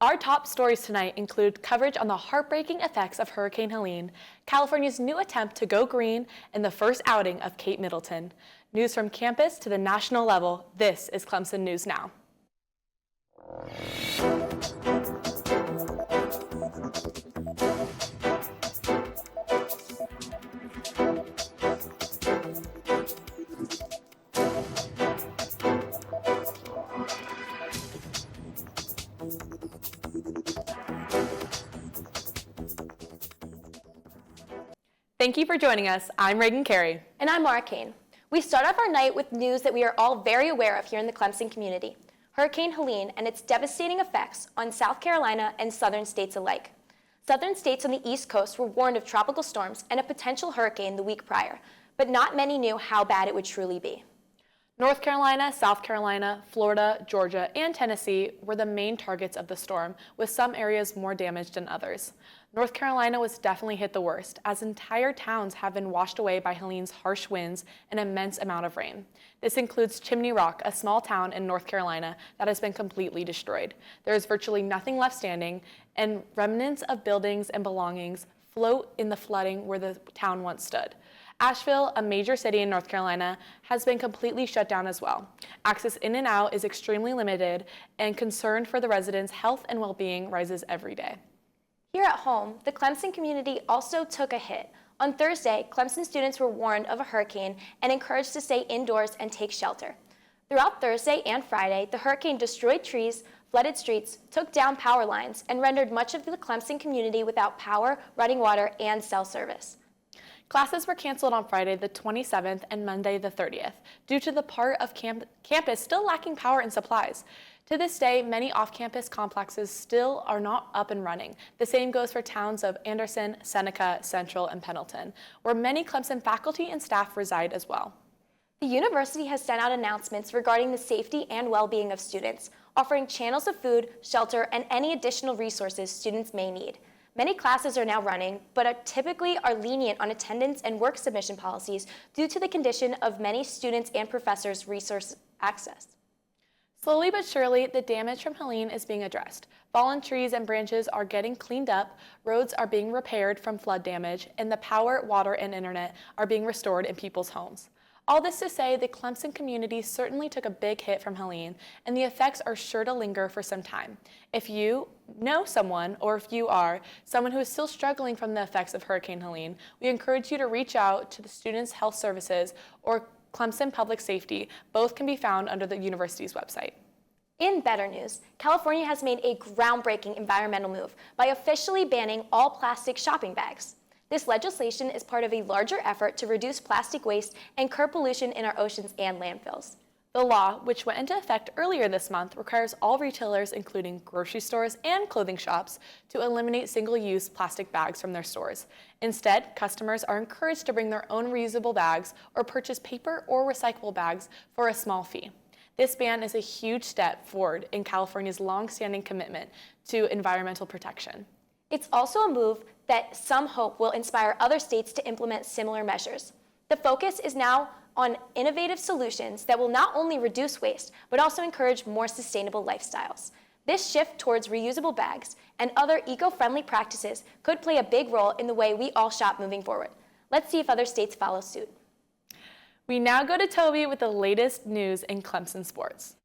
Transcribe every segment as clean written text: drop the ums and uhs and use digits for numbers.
Our top stories tonight include coverage on the heartbreaking effects of Hurricane Helene, California's new attempt to go green, and the first outing of Kate Middleton. News from campus to the national level, this is Clemson News Now. Thank you for joining us. I'm Reagan Carey. And I'm Mara Kane. We start off our night with news that we are all very aware of here in the Clemson community. Hurricane Helene and its devastating effects on South Carolina and southern states alike. Southern states on the East Coast were warned of tropical storms and a potential hurricane the week prior, but not many knew how bad it would truly be. North Carolina, South Carolina, Florida, Georgia, and Tennessee were the main targets of the storm, with some areas more damaged than others. North Carolina was definitely hit the worst, as entire towns have been washed away by Helene's harsh winds and immense amount of rain. This includes Chimney Rock, a small town in North Carolina that has been completely destroyed. There is virtually nothing left standing, and remnants of buildings and belongings float in the flooding where the town once stood. Asheville, a major city in North Carolina, has been completely shut down as well. Access in and out is extremely limited, and concern for the residents' health and well-being rises every day. Here at home, the Clemson community also took a hit. On Thursday, Clemson students were warned of a hurricane and encouraged to stay indoors and take shelter. Throughout Thursday and Friday, the hurricane destroyed trees, flooded streets, took down power lines, and rendered much of the Clemson community without power, running water, and cell service. Classes were canceled on Friday the 27th and Monday the 30th due to the part of campus still lacking power and supplies. To this day, many off-campus complexes still are not up and running. The same goes for towns of Anderson, Seneca, Central, and Pendleton, where many Clemson faculty and staff reside as well. The university has sent out announcements regarding the safety and well-being of students, offering channels of food, shelter, and any additional resources students may need. Many classes are now running, but typically are lenient on attendance and work submission policies due to the condition of many students' and professors' resource access. Slowly but surely, the damage from Helene is being addressed. Fallen trees and branches are getting cleaned up, roads are being repaired from flood damage, and the power, water, and internet are being restored in people's homes. All this to say, the Clemson community certainly took a big hit from Helene, and the effects are sure to linger for some time. If you know someone, or if you are someone who is still struggling from the effects of Hurricane Helene, we encourage you to reach out to the Students' Health Services or Clemson Public Safety. Both can be found under the university's website. In better news, California has made a groundbreaking environmental move by officially banning all plastic shopping bags. This legislation is part of a larger effort to reduce plastic waste and curb pollution in our oceans and landfills. The law, which went into effect earlier this month, requires all retailers, including grocery stores and clothing shops, to eliminate single-use plastic bags from their stores. Instead, customers are encouraged to bring their own reusable bags or purchase paper or recyclable bags for a small fee. This ban is a huge step forward in California's long-standing commitment to environmental protection. It's also a move that some hope will inspire other states to implement similar measures. The focus is now on innovative solutions that will not only reduce waste, but also encourage more sustainable lifestyles. This shift towards reusable bags and other eco-friendly practices could play a big role in the way we all shop moving forward. Let's see if other states follow suit. We now go to Toby with the latest news in Clemson sports.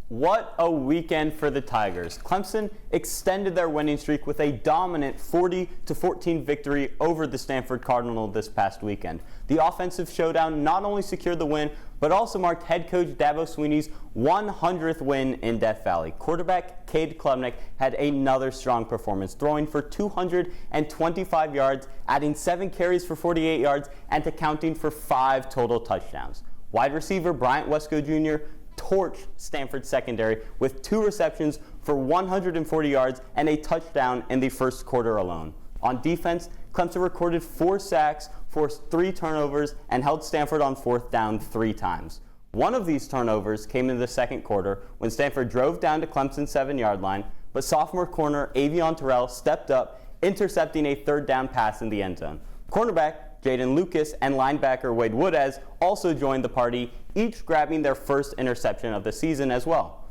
What a weekend for the Tigers. Clemson extended their winning streak with a dominant 40-14 victory over the Stanford Cardinal this past weekend. The offensive showdown not only secured the win, but also marked head coach Dabo Swinney's 100th win in Death Valley. Quarterback Cade Klubnik had another strong performance, throwing for 225 yards, adding 7 carries for 48 yards, and accounting for 5 total touchdowns. Wide receiver Bryant Wesco Jr. torched Stanford's secondary with 2 receptions for 140 yards and a touchdown in the first quarter alone. On defense, Clemson recorded 4 sacks, forced 3 turnovers, and held Stanford on 4th down 3 times. One of these turnovers came in the second quarter when Stanford drove down to Clemson's 7-yard line, but sophomore corner Avion Terrell stepped up, intercepting a 3rd down pass in the end zone. Cornerback Jaden Lucas and linebacker Wade Woodez also joined the party, each grabbing their first interception of the season as well.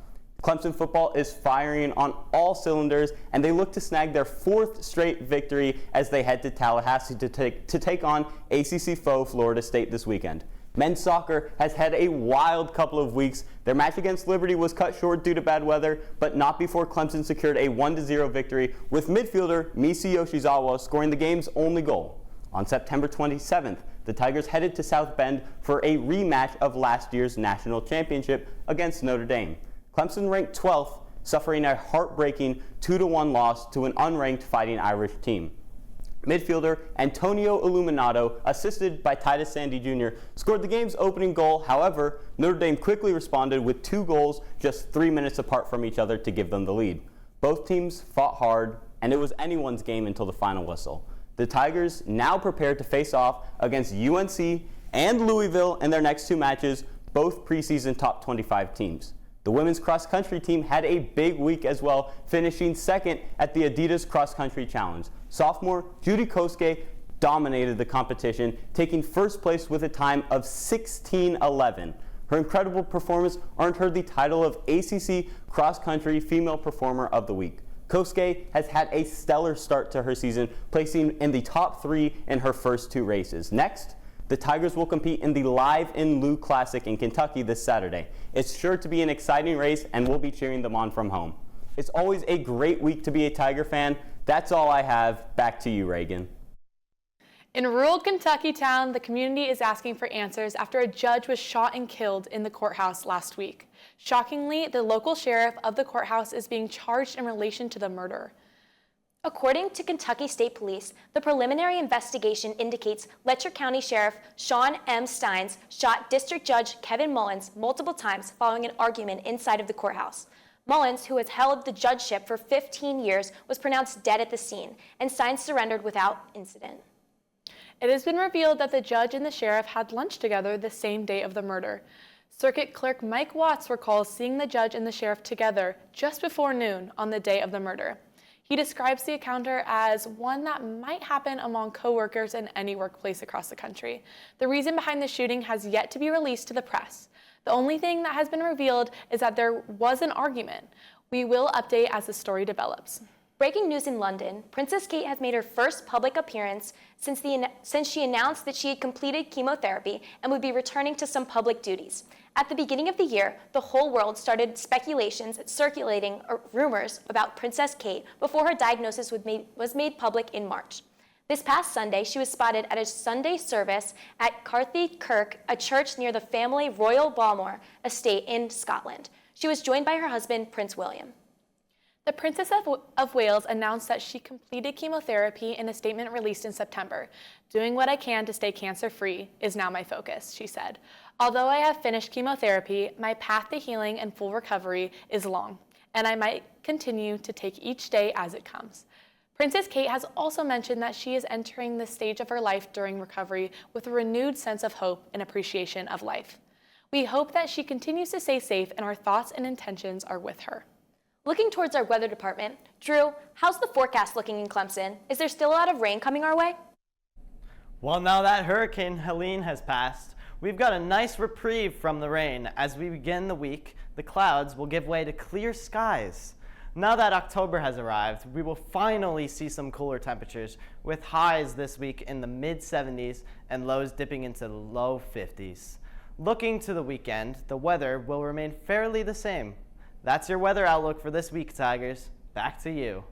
Clemson football is firing on all cylinders, and they look to snag their 4th straight victory as they head to Tallahassee to take on ACC foe Florida State this weekend. Men's soccer has had a wild couple of weeks. Their match against Liberty was cut short due to bad weather, but not before Clemson secured a 1-0 victory, with midfielder Misi Yoshizawa scoring the game's only goal. On September 27th, the Tigers headed to South Bend for a rematch of last year's national championship against Notre Dame. Clemson ranked 12th, suffering a heartbreaking 2-1 loss to an unranked Fighting Irish team. Midfielder Antonio Illuminato, assisted by Titus Sandy Jr., scored the game's opening goal. However, Notre Dame quickly responded with 2 goals just 3 minutes apart from each other to give them the lead. Both teams fought hard, and it was anyone's game until the final whistle. The Tigers now prepare to face off against UNC and Louisville in their next 2 matches, both preseason top 25 teams. The women's cross-country team had a big week as well, finishing 2nd at the Adidas Cross Country Challenge. Sophomore Judy Kosuke dominated the competition, taking 1st place with a time of 16:11. Her incredible performance earned her the title of ACC Cross Country Female Performer of the Week. Kosuke has had a stellar start to her season, placing in the top 3 in her first 2 races. Next, the Tigers will compete in the Live in Lou Classic in Kentucky this Saturday. It's sure to be an exciting race, and we'll be cheering them on from home. It's always a great week to be a Tiger fan. That's all I have. Back to you, Reagan. In rural Kentucky town, the community is asking for answers after a judge was shot and killed in the courthouse last week. Shockingly, the local sheriff of the courthouse is being charged in relation to the murder. According to Kentucky State Police, the preliminary investigation indicates Letcher County Sheriff Sean M. Steins shot District Judge Kevin Mullins multiple times following an argument inside of the courthouse. Mullins, who has held the judgeship for 15 years, was pronounced dead at the scene, and Steins surrendered without incident. It has been revealed that the judge and the sheriff had lunch together the same day of the murder. Circuit Clerk Mike Watts recalls seeing the judge and the sheriff together just before noon on the day of the murder. He describes the encounter as one that might happen among coworkers in any workplace across the country. The reason behind the shooting has yet to be released to the press. The only thing that has been revealed is that there was an argument. We will update as the story develops. Breaking news in London, Princess Kate has made her first public appearance since she announced that she had completed chemotherapy and would be returning to some public duties. At the beginning of the year, the whole world started speculations circulating rumors about Princess Kate before her diagnosis was made public in March. This past Sunday, she was spotted at a Sunday service at Carthy Kirk, a church near the family Royal Balmoral estate in Scotland. She was joined by her husband, Prince William. The Princess of Wales announced that she completed chemotherapy in a statement released in September. "Doing what I can to stay cancer-free is now my focus," she said. "Although I have finished chemotherapy, my path to healing and full recovery is long, and I might continue to take each day as it comes." Princess Kate has also mentioned that she is entering the stage of her life during recovery with a renewed sense of hope and appreciation of life. "We hope that she continues to stay safe, and our thoughts and intentions are with her." Looking towards our weather department, Drew, how's the forecast looking in Clemson? Is there still a lot of rain coming our way? Well, now that Hurricane Helen has passed, we've got a nice reprieve from the rain. As we begin the week, the clouds will give way to clear skies. Now that October has arrived, we will finally see some cooler temperatures, with highs this week in the mid-70s and lows dipping into the low 50s. Looking to the weekend, the weather will remain fairly the same. That's your weather outlook for this week, Tigers. Back to you.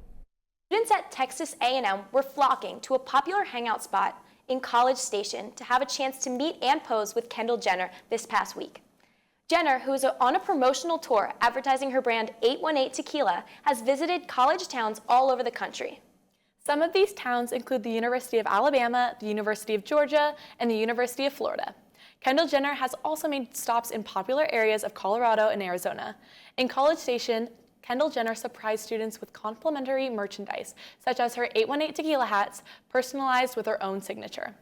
Students at Texas A&M were flocking to a popular hangout spot in College Station to have a chance to meet and pose with Kendall Jenner this past week. Jenner, who is on a promotional tour advertising her brand 818 Tequila, has visited college towns all over the country. Some of these towns include the University of Alabama, the University of Georgia, and the University of Florida. Kendall Jenner has also made stops in popular areas of Colorado and Arizona. In College Station, Kendall Jenner surprised students with complimentary merchandise, such as her 818 Tequila hats, personalized with her own signature.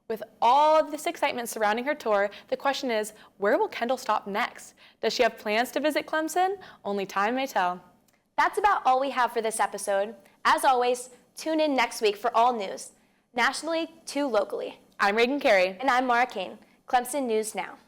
With all of this excitement surrounding her tour, the question is, where will Kendall stop next? Does she have plans to visit Clemson? Only time may tell. That's about all we have for this episode. As always, tune in next week for all news, nationally to locally. I'm Reagan Carey. And I'm Mara Kane. Clemson News Now.